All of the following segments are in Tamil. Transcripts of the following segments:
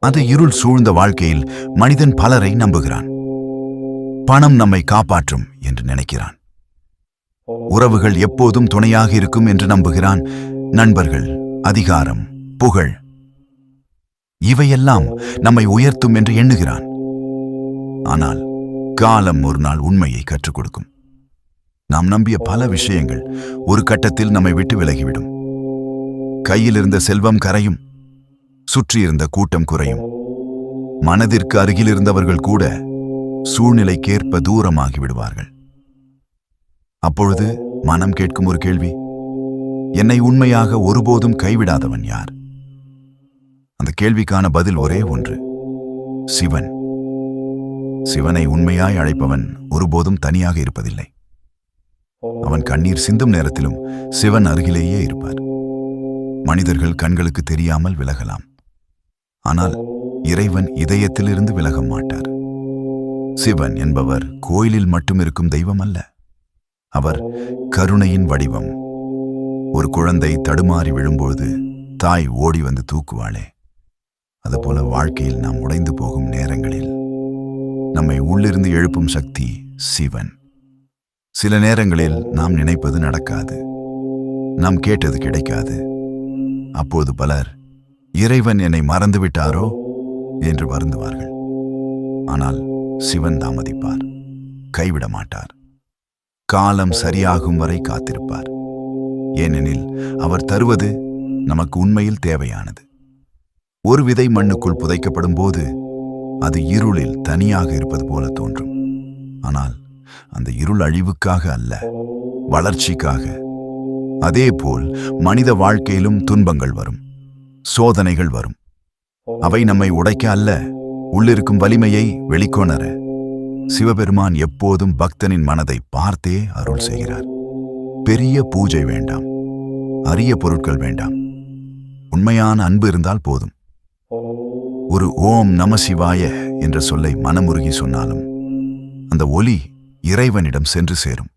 அந்த இருள் சூழ்ந்த வாழ்க்கையில் மனிதன் பலரை நம்புகிறான். பணம் நம்மை காப்பாற்றும் என்று நினைக்கிறான். உறவுகள் எப்போதும் துணையாக இருக்கும் என்று நம்புகிறான். நண்பர்கள், அதிகாரம், புகழ் இவையெல்லாம் நம்மை உயர்த்தும் என்று எண்ணுகிறான். ஆனால் காலம் ஒரு நாள் உண்மையை கற்றுக் கொடுக்கும். நாம் நம்பிய பல விஷயங்கள் ஒரு கட்டத்தில் நம்மை விட்டு விலகிவிடும். கையில் இருந்த செல்வம் கரையும், சுற்றியிருந்த கூட்டம் குறையும், மனதிற்கு அருகில் இருந்தவர்கள் கூட சூழ்நிலைக்கேற்ப தூரமாகி விடுவார்கள். அப்பொழுது மனம் கேட்கும் ஒரு கேள்வி: என்னை உண்மையாக ஒருபோதும் கைவிடாதவன் யார்? அந்த கேள்விக்கான பதில் ஒரே ஒன்று: சிவன். சிவனை உண்மையாய் அழைப்பவன் ஒருபோதும் தனியாக இருப்பதில்லை. அவன் கண்ணீர் சிந்தும் நேரத்திலும் சிவன் அருகிலேயே இருப்பார். மனிதர்கள் கண்களுக்கு தெரியாமல் விலகலாம், ஆனால் இறைவன் இதயத்திலிருந்து விலக மாட்டார். சிவன் என்பவர் கோயிலில் மட்டும் இருக்கும் தெய்வம் அல்ல. அவர் கருணையின் வடிவம். ஒரு குழந்தை தடுமாறி விழும்போது தாய் ஓடி வந்து தூக்குவாளே, அதுபோல வாழ்க்கையில் நாம் உடைந்து போகும் நேரங்களில் நம்மை உள்ளிருந்து எழுப்பும் சக்தி சிவன். சில நேரங்களில் நாம் நினைப்பது நடக்காது, நாம் கேட்டது கிடைக்காது. அப்போது பலர் இறைவன் என்னை மறந்துவிட்டாரோ என்று வருந்துவார்கள். ஆனால் சிவன் தாமதிப்பார், கைவிட மாட்டார். காலம் சரியாகும் வரை காத்திருப்பார். ஏனெனில் அவர் தருவது நமக்கு உண்மையில் தேவையானது. ஒரு விதை மண்ணுக்குள் புதைக்கப்படும் போது அது இருளில் தனியாக இருப்பது போல தோன்றும். ஆனால் அந்த இருள் அழிவுக்காக அல்ல, வளர்ச்சிக்காக. அதேபோல் மனித வாழ்க்கையிலும் துன்பங்கள் வரும், சோதனைகள் வரும். அவை நம்மை உடைக்க அல்ல, உள்ளிருக்கும் வலிமையை வெளிக்கொணர. சிவபெருமான் எப்போதும் பக்தனின் மனதை பார்த்தே அருள் செய்கிறார். பெரிய பூஜை வேண்டாம், அரிய பொருட்கள் வேண்டாம், உண்மையான அன்பு இருந்தால் போதும். ஒரு ஓம் நம சிவாய என்ற சொல்லை மனமுருகி சொன்னாலும் அந்த ஒலி இறைவனிடம் சென்று சேரும்.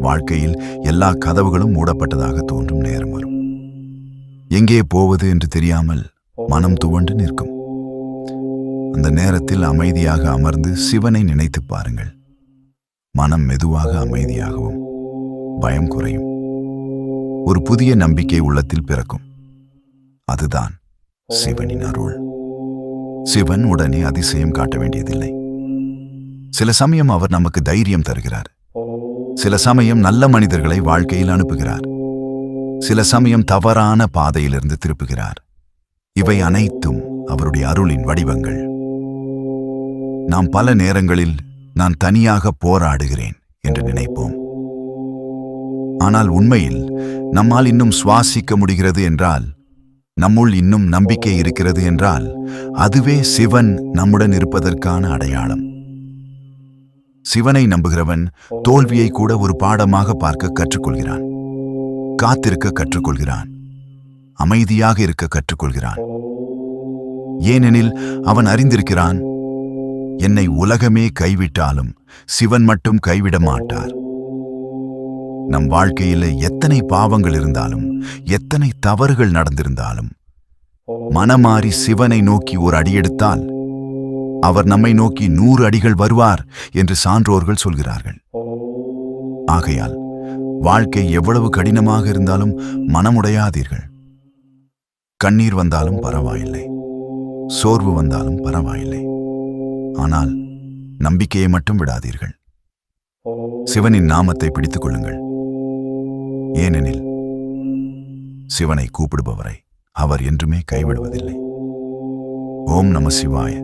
வாழ்க்கையில் எல்லா கதவுகளும் மூடப்பட்டதாக தோன்றும் நேரம் வரும். எங்கே போவது என்று தெரியாமல் மனம் துவண்டு நிற்கும். அந்த நேரத்தில் அமைதியாக அமர்ந்து சிவனை நினைத்து பாருங்கள். மனம் மெதுவாக அமைதியாகவும் பயம் குறையும். ஒரு புதிய நம்பிக்கை உள்ளத்தில் பிறக்கும். அதுதான் சிவனின் அருள். சிவன் உடனே அதிசயம் காட்ட வேண்டியதில்லை. சில சமயம் அவர் நமக்கு தைரியம் தருகிறார். சில சமயம் நல்ல மனிதர்களை வாழ்க்கையில் அனுப்புகிறார். சில சமயம் தவறான பாதையிலிருந்து திருப்புகிறார். இவை அனைத்தும் அவருடைய அருளின் வடிவங்கள். நாம் பல நேரங்களில் நான் தனியாக போராடுகிறேன் என்று நினைப்போம். ஆனால் உண்மையில் நம்மால் இன்னும் சுவாசிக்க முடிகிறது என்றால், நம்முள் இன்னும் நம்பிக்கை இருக்கிறது என்றால், அதுவே சிவன் நம்முடன் இருப்பதற்கான அடையாளம். சிவனை நம்புகிறவன் தோல்வியை கூட ஒரு பாடமாக பார்க்க கற்றுக்கொள்கிறான், காத்திருக்க கற்றுக்கொள்கிறான், அமைதியாக இருக்க கற்றுக்கொள்கிறான். ஏனெனில் அவன் அறிந்திருக்கிறான், என்னை உலகமே கைவிட்டாலும் சிவன் மட்டும் கைவிட மாட்டார். நம் வாழ்க்கையில் எத்தனை பாவங்கள் இருந்தாலும், எத்தனை தவறுகள் நடந்திருந்தாலும், மனமாறி சிவனை நோக்கி ஒரு அடியெடுத்தால் அவர் நம்மை நோக்கி 100 அடிகள் வருவார் என்று சான்றோர்கள் சொல்கிறார்கள். ஆகையால் வாழ்க்கை எவ்வளவு கடினமாக இருந்தாலும் மனமுடையாதீர்கள். கண்ணீர் வந்தாலும் பரவாயில்லை, சோர்வு வந்தாலும் பரவாயில்லை. ஆனால் நம்பிக்கையை மட்டும் விடாதீர்கள். சிவனின் நாமத்தை பிடித்துக் கொள்ளுங்கள். ஏனெனில் சிவனை கூப்பிடுபவரை அவர் என்றுமே கைவிடுவதில்லை. ஓம் நம சிவாய.